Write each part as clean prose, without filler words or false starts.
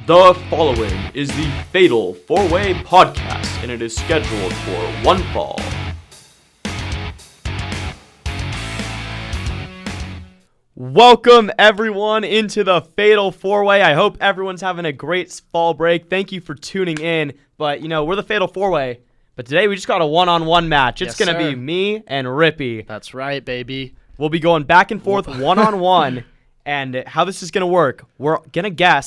The following is the Fatal 4-Way Podcast, and it is scheduled for one fall. Welcome, everyone, into the Fatal 4-Way. I hope everyone's having a great fall break. Thank you for tuning in. But, we're the Fatal 4-Way, but today we just got a one-on-one match. It's going to be me and Rippy. That's right, baby. We'll be going back and forth one-on-one. And how this is going to work, we're going to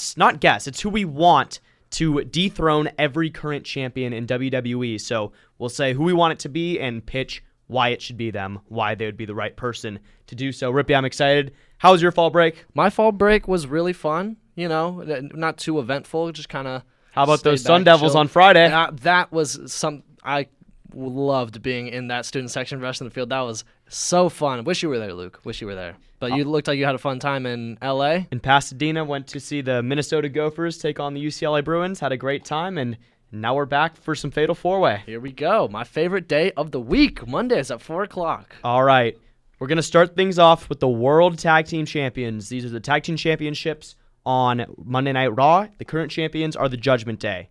it's who we want to dethrone every current champion in WWE. So we'll say who we want it to be and pitch why it should be them, why they would be the right person to do so. Rippy, I'm excited. How was your fall break? My fall break was really fun, not too eventful, just kind of. How about those Sun Devils on Friday? That was I loved being in that student section rush in the field. That was so fun. Wish you were there, Luke. Wish you were there. But you looked like you had a fun time in L.A. In Pasadena, went to see the Minnesota Gophers take on the UCLA Bruins. Had a great time, and now we're back for some Fatal 4-Way. Here we go. My favorite day of the week, Mondays at 4 o'clock. All right. We're going to start things off with the World Tag Team Champions. These are the Tag Team Championships on Monday Night Raw. The current champions are the Judgment Day.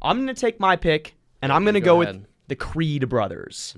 I'm going to take my pick, and I'm going to go with the Creed brothers.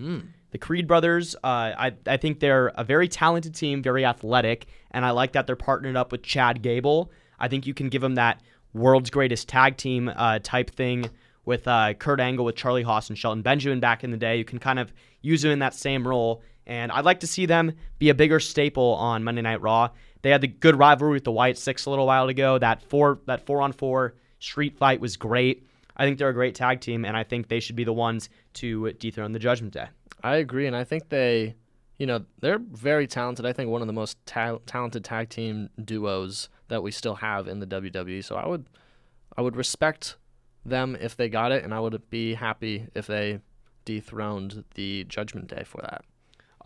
The Creed brothers, I think they're a very talented team, very athletic, and I like that they're partnered up with Chad Gable. I think you can give them that world's greatest tag team type thing with Kurt Angle, with Charlie Haas and Shelton Benjamin back in the day. You can kind of use them in that same role, and I'd like to see them be a bigger staple on Monday Night Raw. They had the good rivalry with the White Six a little while ago. That 4-on-4 street fight was great. I think they're a great tag team, and I think they should be the ones to dethrone the Judgment Day. I agree, and I think they're very talented. I think one of the most talented tag team duos that we still have in the WWE. So I would respect them if they got it, and I would be happy if they dethroned the Judgment Day for that.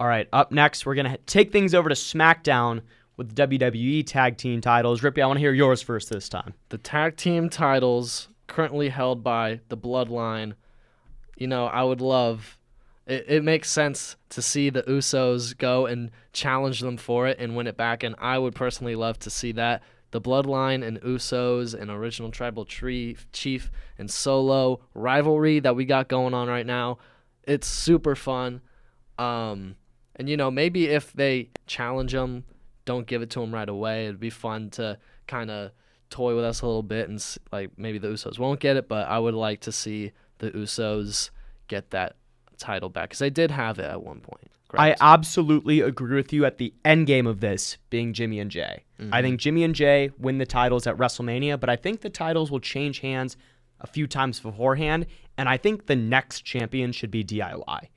All right, up next, we're going to take things over to SmackDown with the WWE Tag Team titles. Rippy, I want to hear yours first this time. The tag team titles currently held by the Bloodline. I would love... It makes sense to see the Usos go and challenge them for it and win it back, and I would personally love to see that. The Bloodline and Usos and Original Tribal Chief and Solo rivalry that we got going on right now, it's super fun. And, maybe if they challenge them, don't give it to them right away. It'd be fun to kind of toy with us a little bit, and maybe the Usos won't get it, but I would like to see the Usos get that title back, because they did have it at one point. Correct? I absolutely agree with you at the end game of this being Jimmy and Jay. I think Jimmy and Jay win the titles at WrestleMania, but I think the titles will change hands a few times beforehand, and I think the next champion should be DIY.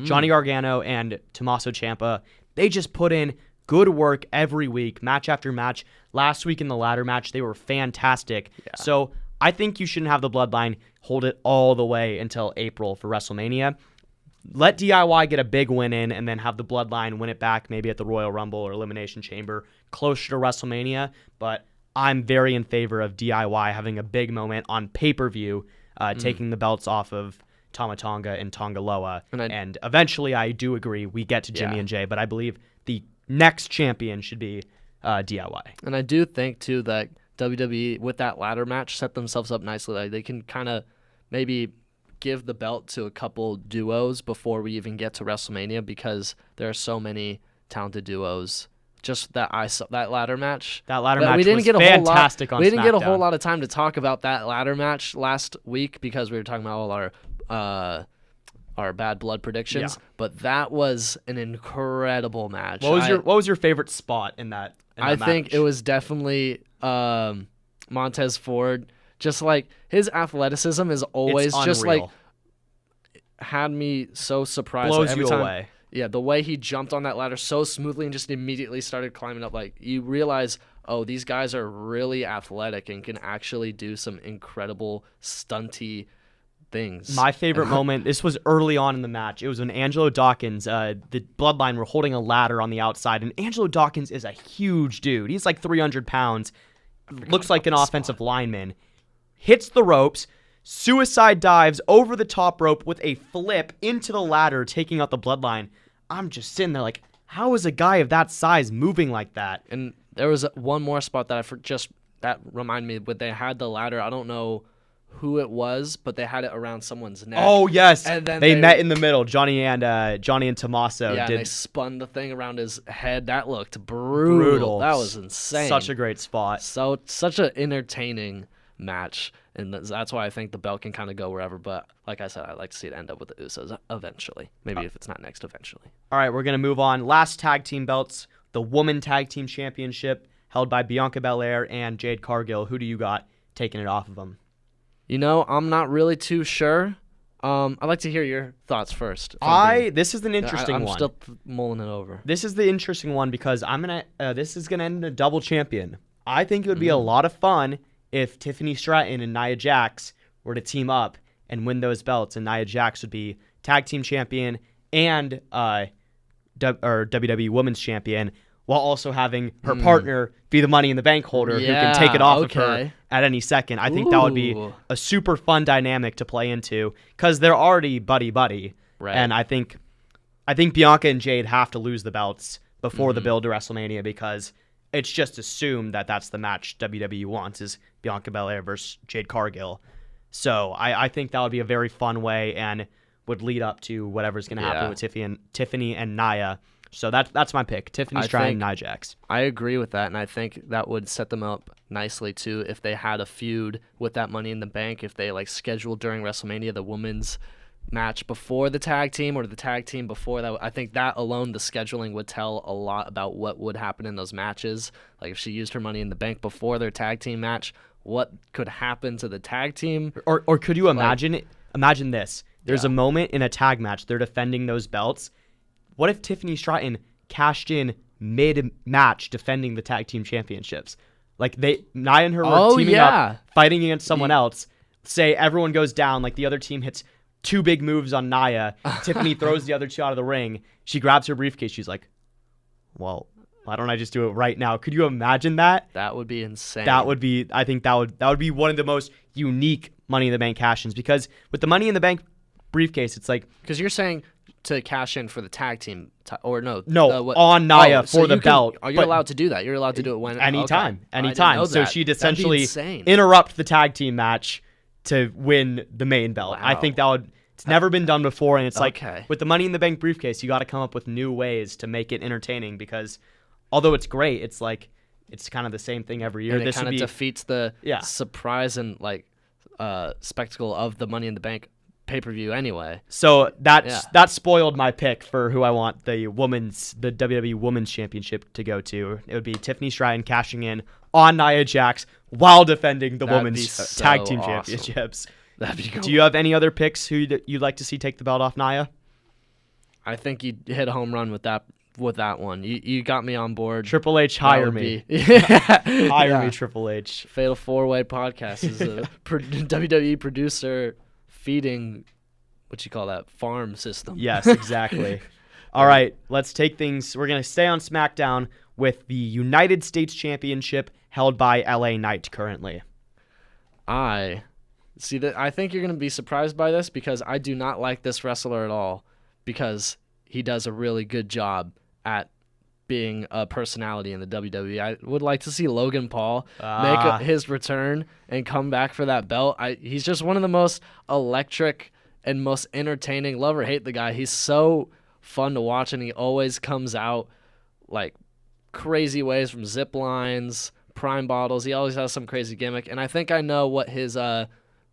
Johnny Gargano and Tommaso Ciampa, they just put in good work every week, match after match. Last week in the ladder match, they were fantastic. Yeah. So I think you shouldn't have the Bloodline hold it all the way until April for WrestleMania. Let DIY get a big win in, and then have the Bloodline win it back maybe at the Royal Rumble or Elimination Chamber closer to WrestleMania. But I'm very in favor of DIY having a big moment on pay-per-view, taking the belts off of Tama Tonga and Tonga Loa. And eventually, I do agree, we get to Jimmy and Jay, but I believe the next champion should be DIY. And I do think, too, that WWE, with that ladder match, set themselves up nicely. Like, they can kind of maybe give the belt to a couple duos before we even get to WrestleMania, because there are so many talented duos. Just that ladder match. That ladder match was fantastic on SmackDown. We didn't get a whole lot of time to talk about that ladder match last week because we were talking about all our bad blood predictions. Yeah. But that was an incredible match. What was your favorite spot in that? I think it was definitely Montez Ford. Just like his athleticism is always just like had me so surprised. Blows every you time. Away. Yeah, the way he jumped on that ladder so smoothly and just immediately started climbing up. Like, you realize, these guys are really athletic and can actually do some incredible stunty things. My favorite moment, this was early on in the match. It was when Angelo Dawkins, the Bloodline, were holding a ladder on the outside, and Angelo Dawkins is a huge dude. He's like 300 pounds, looks like an offensive lineman. Hits the ropes, suicide dives over the top rope with a flip into the ladder, taking out the Bloodline. I'm just sitting there like, how is a guy of that size moving like that? And there was one more spot that I just that reminded me when they had the ladder. I don't know who it was, but they had it around someone's neck. Oh yes, and then they met in the middle. Johnny and Tommaso. Yeah, did they spun the thing around his head. That looked brutal. That was insane. Such a great spot. So such an entertaining match, and that's why I think the belt can kind of go wherever. But like I said, I'd like to see it end up with the Usos eventually. Maybe if it's not next, eventually. All right, we're gonna move on. Last tag team belts: the Women Tag Team Championship held by Bianca Belair and Jade Cargill. Who do you got taking it off of them? You know, I'm not really too sure. I'd like to hear your thoughts first. This is an interesting one. I'm still mulling it over. This is the interesting one because this is gonna end in a double champion. I think it would be a lot of fun if Tiffany Stratton and Nia Jax were to team up and win those belts, and Nia Jax would be tag team champion and WWE Women's Champion, while also having her partner be the Money in the Bank holder who can take it off of her at any second. I think that would be a super fun dynamic to play into because they're already buddy-buddy. Right. And I think Bianca and Jade have to lose the belts before the build to WrestleMania because it's just assumed that that's the match WWE wants is Bianca Belair versus Jade Cargill. So I think that would be a very fun way and would lead up to whatever's going to happen with Tiffany and Nia. So that's my pick. Tiffany Stratton and Nia Jax. I agree with that, and I think that would set them up nicely too if they had a feud with that Money in the Bank. If they scheduled during WrestleMania the women's match before the tag team or the tag team before that, I think that alone, the scheduling would tell a lot about what would happen in those matches. Like if she used her Money in the Bank before their tag team match, what could happen to the tag team? Or could you imagine Imagine this. There's a moment in a tag match. They're defending those belts. What if Tiffany Stratton cashed in mid-match defending the tag team championships? Like Nia and her were teaming up, fighting against someone else. Say everyone goes down, like the other team hits 2 big moves on Nia. Tiffany throws the other 2 out of the ring. She grabs her briefcase. She's like, well, why don't I just do it right now? Could you imagine that? That would be insane. I think that would be one of the most unique Money in the Bank cash-ins because with the Money in the Bank briefcase, it's like... Because you're saying to cash in for the tag team, on Nia for the belt. Are you allowed to do that? You're allowed to do it when... Anytime. Anytime. So she'd essentially interrupt the tag team match to win the main belt. Wow. I think it's never been done before, and it's with the Money in the Bank briefcase, you got to come up with new ways to make it entertaining because although it's great, it's kind of the same thing every year. And it kind of defeats the surprise and spectacle of the Money in the Bank pay-per-view anyway. So that spoiled my pick for who I want the WWE Women's Championship to go to. It would be Tiffany Stratton cashing in on Nia Jax while defending the Women's Tag Team Championships. That'd be cool. Do you have any other picks who you'd like to see take the belt off Nia? I think you hit a home run with that one. You got me on board. Triple H, hire me. Hire me, Triple H. Fatal 4-Way Podcast is a WWE producer feeding, farm system. Yes, exactly. All right, let's take things. We're going to stay on SmackDown with the United States Championship held by LA Knight currently. I think you're going to be surprised by this because I do not like this wrestler at all because he does a really good job at being a personality in the WWE. I would like to see Logan Paul make his return and come back for that belt. He's just one of the most electric and most entertaining. Love or hate the guy. He's so fun to watch, and he always comes out crazy ways from zip lines, prime bottles. He always has some crazy gimmick, and I think I know what his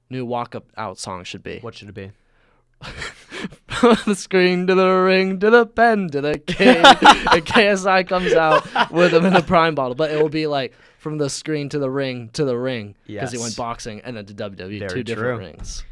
new walk-out song should be. What should it be? From the screen to the ring to the pen to the cage. And KSI comes out with him in the prime bottle, but it will be from the screen to the ring because he went boxing and then to WWE. Very two different rings.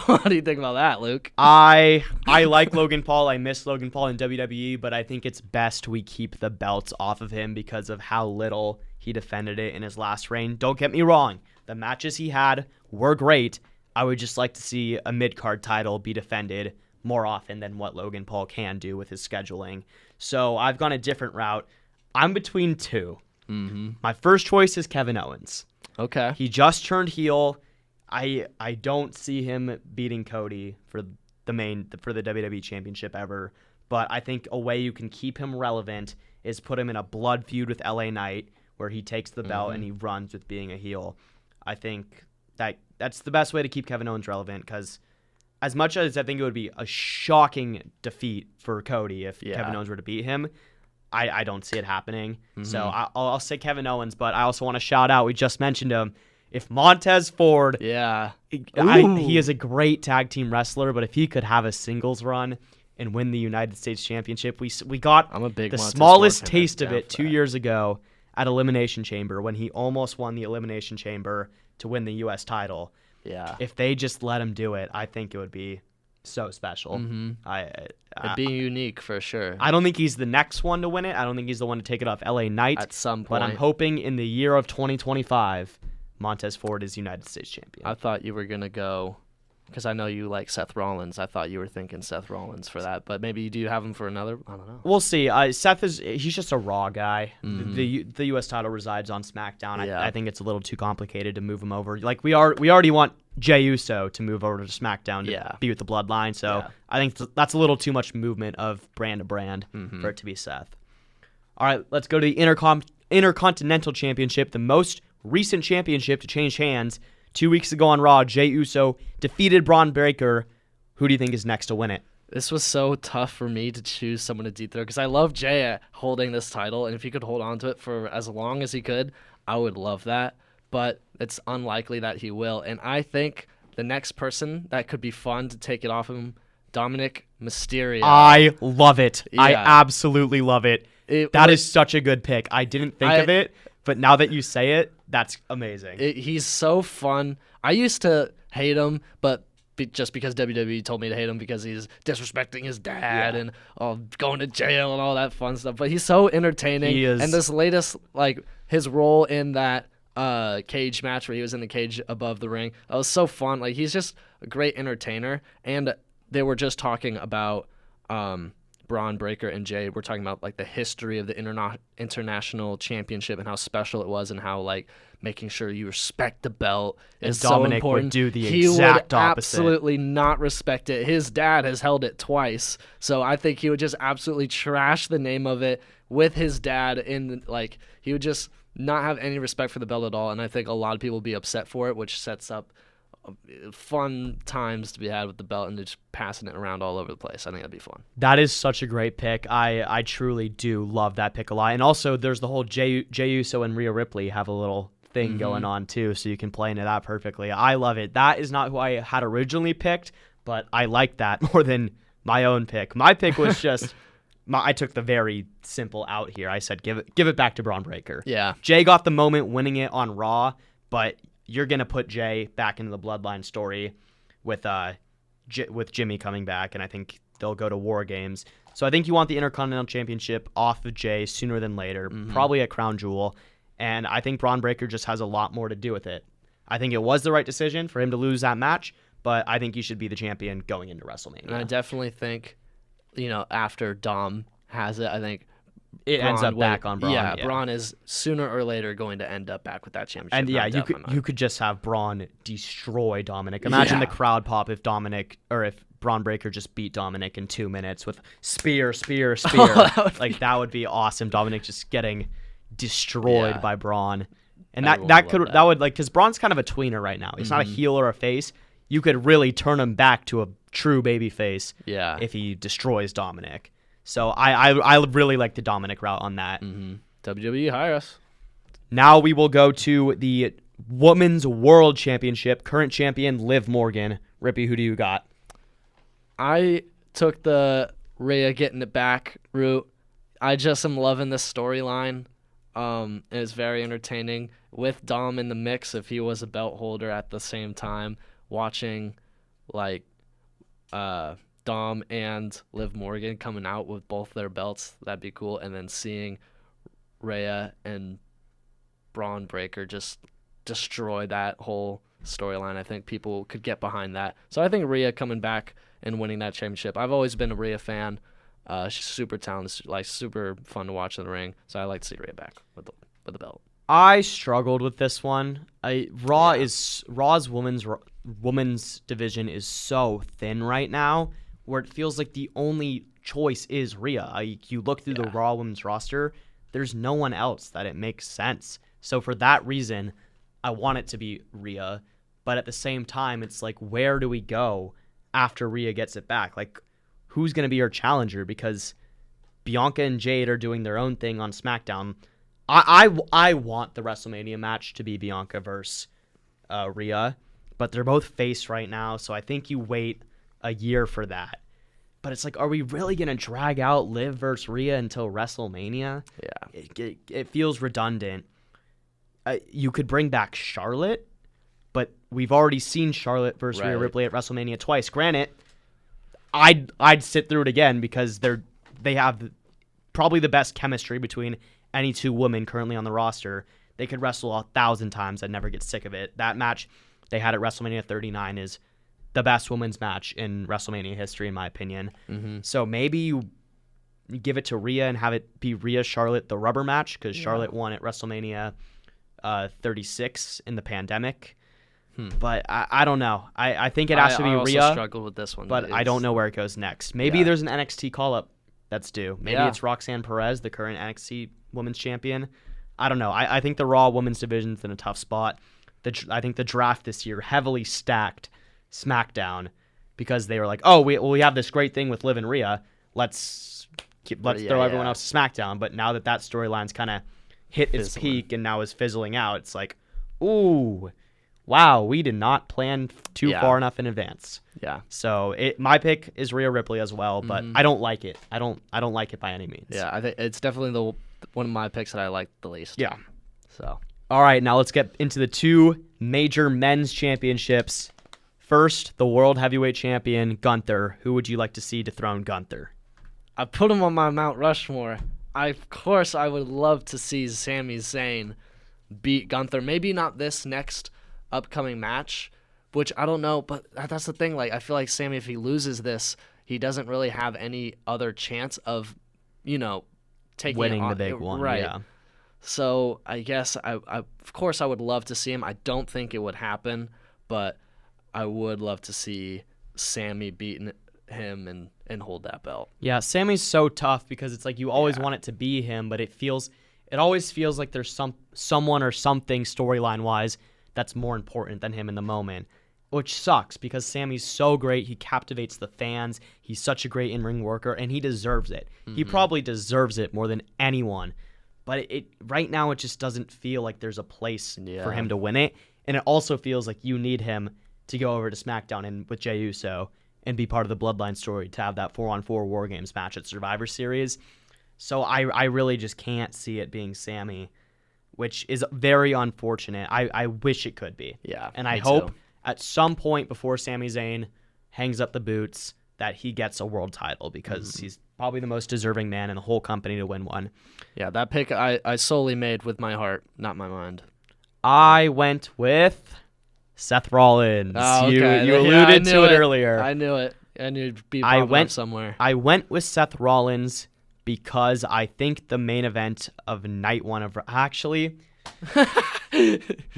What do you think about that, Luke? I like Logan Paul. I miss Logan Paul in WWE, but I think it's best we keep the belts off of him because of how little he defended it in his last reign. Don't get me wrong. The matches he had were great. I would just like to see a mid-card title be defended more often than what Logan Paul can do with his scheduling. So I've gone a different route. I'm between 2. Mm-hmm. My first choice is Kevin Owens. Okay. He just turned heel. I don't see him beating Cody for the WWE Championship ever. But I think a way you can keep him relevant is put him in a blood feud with LA Knight where he takes the belt and he runs with being a heel. I think that's the best way to keep Kevin Owens relevant, because as much as I think it would be a shocking defeat for Cody if Kevin Owens were to beat him, I don't see it happening. So I'll say Kevin Owens, but I also want to shout out, we just mentioned him, if Montez Ford, he is a great tag team wrestler, but if he could have a singles run and win the United States Championship, we got the smallest taste of it 2 years ago at Elimination Chamber when he almost won the Elimination Chamber to win the U.S. title. Yeah. If they just let him do it, I think it would be so special. It'd be unique for sure. I don't think he's the next one to win it. I don't think he's the one to take it off LA Knight. At some point. But I'm hoping in the year of 2025, Montez Ford is United States champion. I thought you were going to go, because I know you like Seth Rollins. I thought you were thinking Seth Rollins for that. But maybe do you have him for another? I don't know. We'll see. Seth he's just a Raw guy. The U.S. title resides on SmackDown. I think it's a little too complicated to move him over. Like we already want Jey Uso to move over to SmackDown to be with the Bloodline. So I think that's a little too much movement of brand to brand for it to be Seth. All right, let's go to the Intercontinental Championship, the most recent championship to change hands. 2 weeks ago on Raw, Jey Uso defeated Braun Breaker. Who do you think is next to win it? This was so tough for me to choose someone to dethrone, because I love Jey holding this title, and if he could hold on to it for as long as he could, I would love that. But it's unlikely that he will. And I think the next person that could be fun to take it off him, Dominic Mysterio. I love it. Yeah. I absolutely love it. That is such a good pick. I didn't think of it, but now that you say it, that's amazing. He's so fun. I used to hate him, but just because WWE told me to hate him because he's disrespecting his dad and going to jail and all that fun stuff. But he's so entertaining. He is. And this latest, his role in that cage match where he was in the cage above the ring, that was so fun. Like, he's just a great entertainer. And they were just talking about Braun Breaker and Jey. We're talking about the history of the international championship and how special it was, and how making sure you respect the belt is so important. Would do the exact opposite. Absolutely not respect it. His dad has held it twice, so I think he would just absolutely trash the name of it with his dad. He would just not have any respect for the belt at all, and I think a lot of people would be upset for it, which sets up fun times to be had with the belt and just passing it around all over the place. I think that'd be fun. That is such a great pick. I truly do love that pick a lot. And also, there's the whole Jey Uso and Rhea Ripley have a little thing going on too, so you can play into that perfectly. I love it. That is not who I had originally picked, but I like that more than my own pick. My pick was just I took the very simple out here. I said give it back to Braun Breaker. Yeah. Jey got the moment winning it on Raw, but you're going to put Jey back into the Bloodline story with Jimmy coming back, and I think they'll go to War Games. So I think you want the Intercontinental Championship off of Jey sooner than later, probably at Crown Jewel, and I think Braun Breaker just has a lot more to do with it. I think it was the right decision for him to lose that match, but I think he should be the champion going into WrestleMania. And I definitely think, after Dom has it, I think it Braun ends up back on Braun. Yeah, Braun is sooner or later going to end up back with that championship. And you could just have Braun destroy Dominic. Imagine the crowd pop if Braun Breaker just beat Dominic in 2 minutes with spear. That would be awesome. Dominic just getting destroyed by Braun. And that would because Braun's kind of a tweener right now. He's not a heel or a face. You could really turn him back to a true baby face if he destroys Dominic. So I really like the Dominic route on that. WWE, hire us. Now we will go to the Women's World Championship. Current champion, Liv Morgan. Rippy, who do you got? I took the Rhea getting it back route. I just am loving this storyline. It's very entertaining. With Dom in the mix, if he was a belt holder at the same time, watching Dom and Liv Morgan coming out with both their belts, that'd be cool. And then seeing Rhea and Braun Breaker just destroy that whole storyline. I think people could get behind that. So I think Rhea coming back and winning that championship. I've always been a Rhea fan. She's super talented, super fun to watch in the ring. So I like to see Rhea back with the belt. I struggled with this one. Raw's women's division is so thin right now, where it feels like the only choice is Rhea. You look through the Raw women's roster, there's no one else that it makes sense. So for that reason, I want it to be Rhea. But at the same time, it's like, where do we go after Rhea gets it back? Like, who's going to be her challenger? Because Bianca and Jade are doing their own thing on SmackDown. I want the WrestleMania match to be Bianca versus Rhea, but they're both face right now, so I think you wait a year for that. But it's like, are we really going to drag out Liv versus Rhea until WrestleMania? Yeah. It feels redundant. You could bring back Charlotte, but we've already seen Charlotte versus Rhea Ripley at WrestleMania twice. Granted, I'd sit through it again because they have probably the best chemistry between any two women currently on the roster. They could wrestle 1,000 times. I'd never get sick of it. That match they had at WrestleMania 39 is the best women's match in WrestleMania history, in my opinion. Mm-hmm. So maybe you give it to Rhea and have it be Rhea-Charlotte the rubber match, because Charlotte won at WrestleMania 36 in the pandemic. But I don't know. I think it has to be I Rhea. also struggled with this one, but I don't know where it goes next. Maybe there's an NXT call-up that's due. Maybe it's Roxanne Perez, the current NXT Women's Champion. I don't know. I think the Raw Women's Division's in a tough spot. I think the draft this year heavily stacked SmackDown because they were like, oh, we have this great thing with Liv and Rhea. Let's throw everyone else to SmackDown. But now that storyline's kind of hit its peak and now is fizzling out, it's like, ooh, wow, we did not plan too far enough in advance. Yeah. So my pick is Rhea Ripley as well, but I don't like it. I don't like it by any means. Yeah, I think it's definitely one of my picks that I like the least. Yeah. So. All right, now let's get into the two major men's championships. First, the World Heavyweight Champion, Gunther. Who would you like to see dethrone Gunther? I put him on my Mount Rushmore. Of course, I would love to see Sami Zayn beat Gunther. Maybe not this next upcoming match, which I don't know, but that's the thing. Like, I feel like Sami, if he loses this, he doesn't really have any other chance of, taking winning the big one. Right. Yeah. So I guess of course I would love to see him. I don't think it would happen, but I would love to see Sami beating him and hold that belt. Yeah, Sami's so tough because it's like you always want it to be him, but it always feels like there's someone or something storyline wise that's more important than him in the moment, which sucks because Sami's so great. He captivates the fans. He's such a great in-ring worker, and he deserves it. Mm-hmm. He probably deserves it more than anyone. But right now it just doesn't feel like there's a place for him to win it. And it also feels like you need him to go over to SmackDown and with Jey Uso and be part of the Bloodline story to have that 4-on-4 War Games match at Survivor Series. So I really just can't see it being Sami, which is very unfortunate. I wish it could be. Yeah. And I hope at some point before Sami Zayn hangs up the boots that he gets a world title because he's probably the most deserving man in the whole company to win one. Yeah, that pick I solely made with my heart, not my mind. I went with Seth Rollins. Oh, okay. You alluded to it earlier. I knew it. I knew it'd be popping up somewhere. I went with Seth Rollins because I think the main event of night one of... Actually...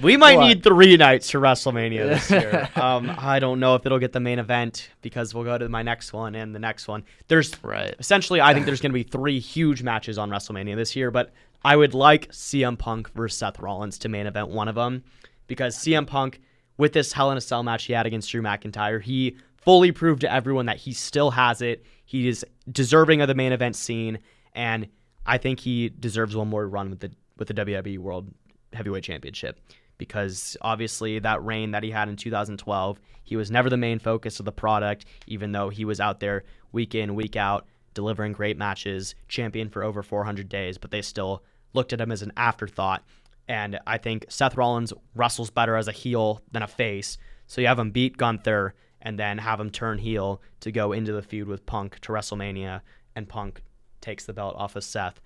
we might need 3 nights for WrestleMania this year. I don't know if it'll get the main event because we'll go to my next one and the next one. Essentially, I think there's going to be 3 huge matches on WrestleMania this year, but I would like CM Punk versus Seth Rollins to main event one of them because CM Punk, with this Hell in a Cell match he had against Drew McIntyre, he fully proved to everyone that he still has it. He is deserving of the main event scene, and I think he deserves one more run with the WWE World Heavyweight Championship because obviously that reign that he had in 2012, he was never the main focus of the product, even though he was out there week in, week out, delivering great matches, champion for over 400 days, but they still looked at him as an afterthought. And I think Seth Rollins wrestles better as a heel than a face, so you have him beat Gunther and then have him turn heel to go into the feud with Punk to WrestleMania, and Punk takes the belt off of Seth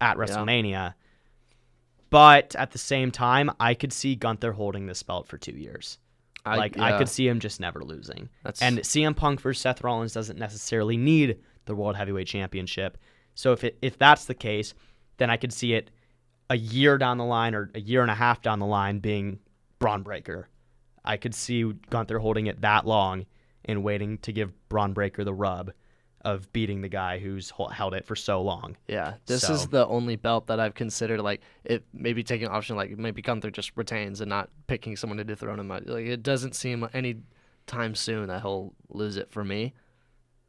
at WrestleMania. Yeah. But at the same time, I could see Gunther holding this belt for 2 years. I could see him just never losing. And CM Punk versus Seth Rollins doesn't necessarily need the World Heavyweight Championship. So if that's the case, then I could see it a year down the line or a year and a half down the line being Braun Breaker. I could see Gunther holding it that long and waiting to give Braun Breaker the rub. of beating the guy who's held it for so long. Yeah, this is the only belt that I've considered, like, it maybe taking an option, like, maybe Gunther just retains and not picking someone to dethrone him. Like, it doesn't seem any time soon that he'll lose it for me.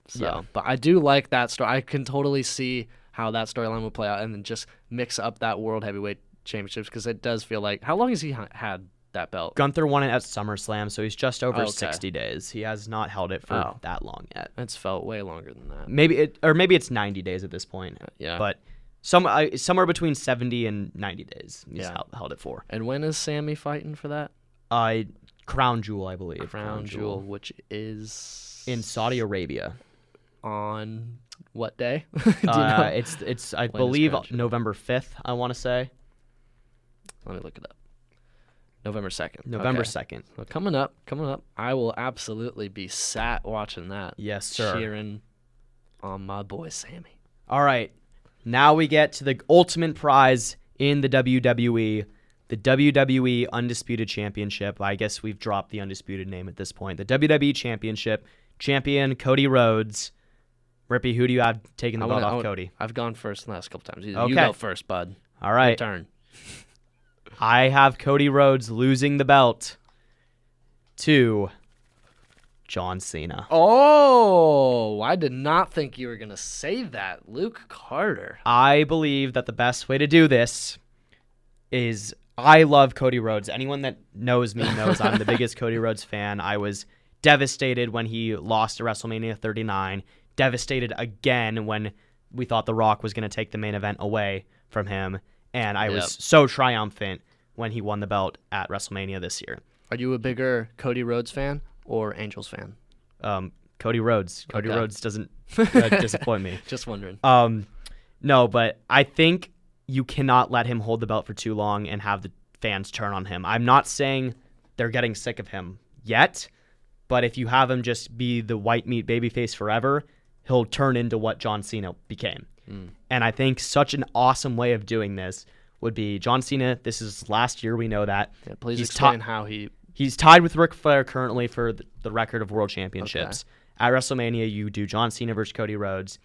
So, Yeah. But I do like that story. I can totally see how that storyline would play out and then just mix up that World Heavyweight Championships, because it does feel like, how long has he had that belt? Gunther won it at SummerSlam, so he's just over Okay. 60 days. He has not held it for that long yet. It's felt way longer than that. Maybe it's 90 days at this point. Yeah. But somewhere between 70 and 90 days he's held it for. And when is Sammy fighting for that? Crown Jewel, I believe. Crown Jewel, which is in Saudi Arabia. On what day? Do you know? It's I believe November 5th, I want to say. Let me look it up. November 2nd. November 2nd. So coming up. I will absolutely be sat watching that. Yes, sir. Cheering on my boy Sammy. All right. Now we get to the ultimate prize in the WWE, the WWE Undisputed Championship. I guess we've dropped the undisputed name at this point. The WWE Championship. Champion Cody Rhodes. Rippy, who do you have taking the belt off Cody? I've gone first the last couple times. Okay. You go first, bud. All right. Your turn. I have Cody Rhodes losing the belt to John Cena. Oh, I did not think you were going to say that. Luke Carter. I believe that the best way to do this is, I love Cody Rhodes. Anyone that knows me knows I'm the biggest Cody Rhodes fan. I was devastated when he lost to WrestleMania 39. Devastated again when we thought The Rock was going to take the main event away from him. And I was so triumphant when he won the belt at WrestleMania this year. Are you a bigger Cody Rhodes fan or Angels fan? Cody Rhodes. Cody Rhodes doesn't disappoint me. Just wondering. No, but I think you cannot let him hold the belt for too long and have the fans turn on him. I'm not saying they're getting sick of him yet, but if you have him just be the white meat babyface forever, he'll turn into what John Cena became. And I think such an awesome way of doing this would be John Cena. This is last year. We know that. Yeah, please explain how he's tied with Ric Flair currently for the record of world championships. Okay. At WrestleMania, you do John Cena versus Cody Rhodes.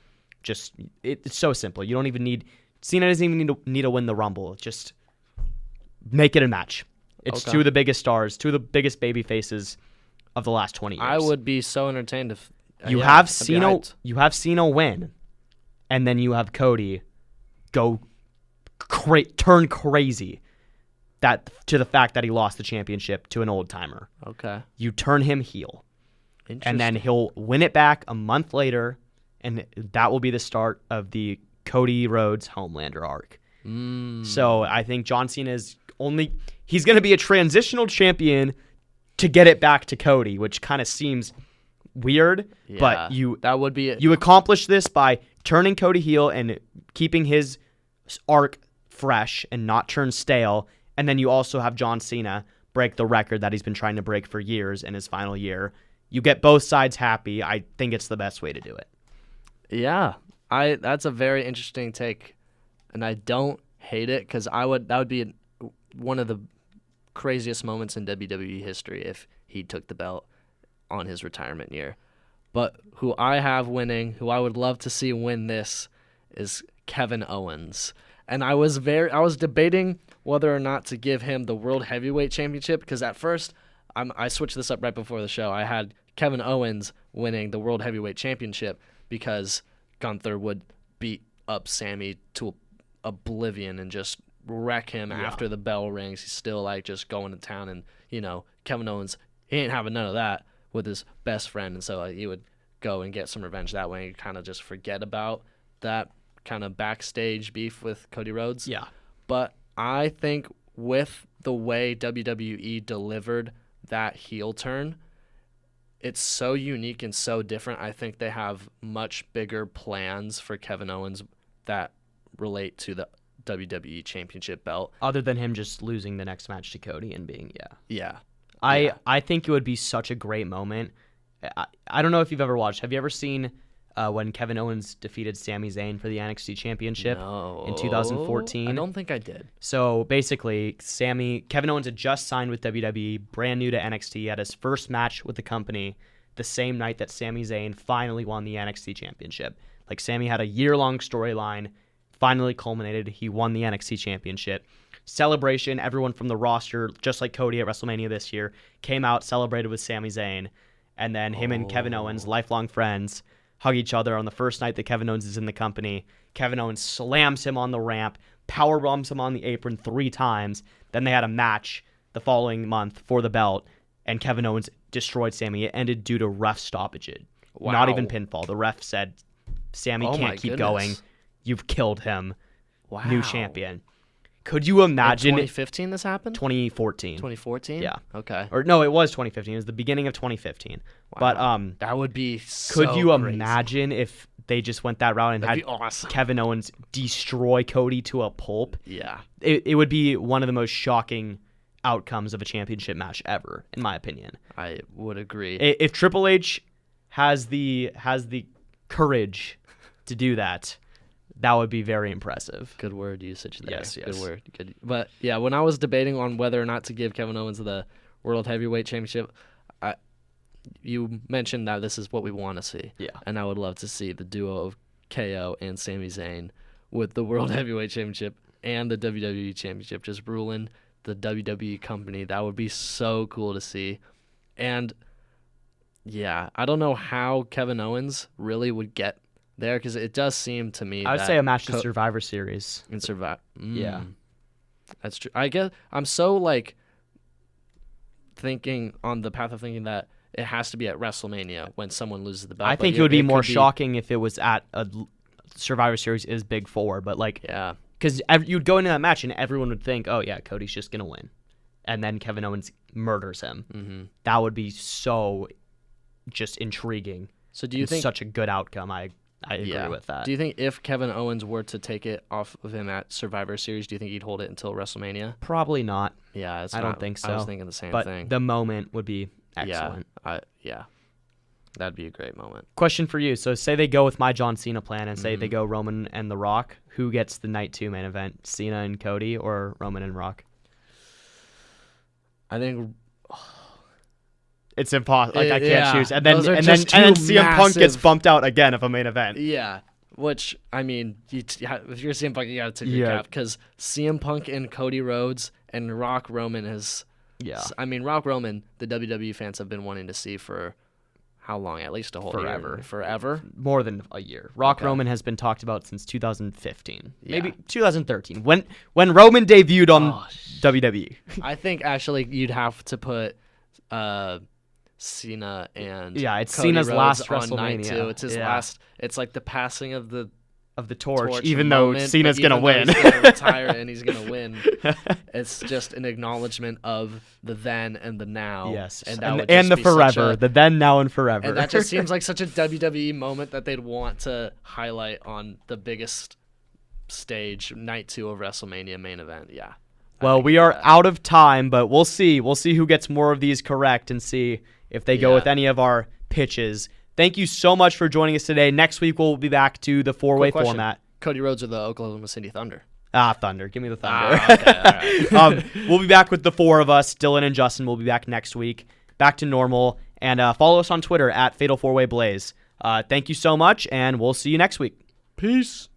It's so simple. You don't even need Cena doesn't even need to win the Rumble. Just make it a match. It's two of the biggest stars, two of the biggest baby faces of the last 20 years. I would be so entertained if you have Cena win. And then you have Cody go turn crazy to the fact that he lost the championship to an old timer. Okay. You turn him heel. And then he'll win it back a month later, and that will be the start of the Cody Rhodes Homelander arc. So I think John Cena he's going to be a transitional champion to get it back to Cody, which kind of seems weird, but you accomplish this by turning Cody heel and keeping his arc fresh and not turn stale, and then you also have John Cena break the record that he's been trying to break for years in his final year. You get both sides happy. I think it's the best way to do it. Yeah, that's a very interesting take, and I don't hate it because that would be one of the craziest moments in WWE history if he took the belt on his retirement year. But who I have winning, who I would love to see win this, is Kevin Owens. And I was debating whether or not to give him the World Heavyweight Championship, because at first I switched this up right before the show. I had Kevin Owens winning the World Heavyweight Championship because Gunther would beat up Sammy to oblivion and just wreck him after the bell rings. He's still just going to town, and Kevin Owens, he ain't having none of that with his best friend, and so he would go and get some revenge that way and kind of just forget about that kind of backstage beef with Cody Rhodes. Yeah. But I think with the way WWE delivered that heel turn, it's so unique and so different. I think they have much bigger plans for Kevin Owens that relate to the WWE Championship belt. Other than him just losing the next match to Cody and being, Yeah. I think it would be such a great moment. I don't know if you've ever watched. Have you ever seen when Kevin Owens defeated Sami Zayn for the NXT Championship in 2014? I don't think I did. So basically, Kevin Owens had just signed with WWE, brand new to NXT. He had his first match with the company the same night that Sami Zayn finally won the NXT Championship. Like, Sami had a year-long storyline, finally culminated. He won the NXT Championship. Celebration, everyone from the roster, just like Cody at WrestleMania this year, came out, celebrated with Sami Zayn. And then him and Kevin Owens, lifelong friends, hug each other on the first night that Kevin Owens is in the company. Kevin Owens slams him on the ramp, power bombs him on the apron 3 times. Then they had a match the following month for the belt, and Kevin Owens destroyed Sami. It ended due to ref stoppage. Wow. Not even pinfall. The ref said, Sami can't keep going. You've killed him. Wow. New champion. Could you imagine? In 2015 this happened? 2014. 2014? Yeah. Okay. Or no, it was 2015. It was the beginning of 2015. Wow. But that would be so could you crazy. imagine if they just went that route and That'd had be awesome. Kevin Owens destroy Cody to a pulp? Yeah. It would be one of the most shocking outcomes of a championship match ever, in my opinion. I would agree. If Triple H has the courage to do that, that would be very impressive. Good word usage there. Yes. Good word. Good. But yeah, when I was debating on whether or not to give Kevin Owens the World Heavyweight Championship, you mentioned that this is what we want to see. Yeah. And I would love to see the duo of KO and Sami Zayn with the World Heavyweight Championship and the WWE Championship just ruling the WWE company. That would be so cool to see. And yeah, I don't know how Kevin Owens really would get there, because it does seem to me I would that say a match to Survivor Series. in Survivor. Yeah. That's true. I guess I'm so like thinking on the path of thinking that it has to be at WrestleMania when someone loses the belt. I think it would be more shocking if it was at a Survivor Series is Big Four, but like, yeah, because you'd go into that match and everyone would think, oh yeah, Cody's just gonna win, and then Kevin Owens murders him. Mm-hmm. That would be so just intriguing. So do you think such a good outcome? I agree with that. Do you think if Kevin Owens were to take it off of him at Survivor Series, do you think he'd hold it until WrestleMania? Probably not. Yeah, I don't think so. I was thinking the same But thing. the moment would be excellent. Yeah, that'd be a great moment. Question for you. So say they go with my John Cena plan and say they go Roman and The Rock. Who gets the Night 2 main event? Cena and Cody or Roman and Rock? I think it's impossible. Like, I can't yeah, choose. And then those are and then just and then two CM Punk gets massive- bumped out again of a main event. yeah. Which, I mean, if you're CM Punk, you got to take your cap, because CM Punk and Cody Rhodes and Rock Roman has... Yeah. I mean, Rock Roman, the WWE fans have been wanting to see for how long? At least a whole Forever. year. Forever? More than a year. Rock Okay. Roman has been talked about since 2015. Yeah. Maybe 2013. When Roman debuted on WWE. I think, actually, you'd have to put Cena and Yeah, it's Cody Cena's Rhodes last on night WrestleMania. 2. It's his Yeah. last... It's like the passing of the torch, even though moment, Cena's but going to even though win. he's gonna retire and he's going to win. It's just an acknowledgement of the then and the now. Yes. And, And, that would just the be such forever. a- The then, now, and forever. And that just seems like such a WWE moment that they'd want to highlight on the biggest stage, night 2 of WrestleMania main event. Yeah. Well, we are out of time, but we'll see. We'll see who gets more of these correct and see if they go with any of our pitches. Thank you so much for joining us today. Next week, we'll be back to the four-way format. Cody Rhodes or the Oklahoma City Thunder? Thunder. Give me the Thunder. Okay, all right. We'll be back with the 4 of us. Dylan and Justin will be back next week. Back to normal. And follow us on Twitter at Fatal 4-Way Blaze. Thank you so much, and we'll see you next week. Peace.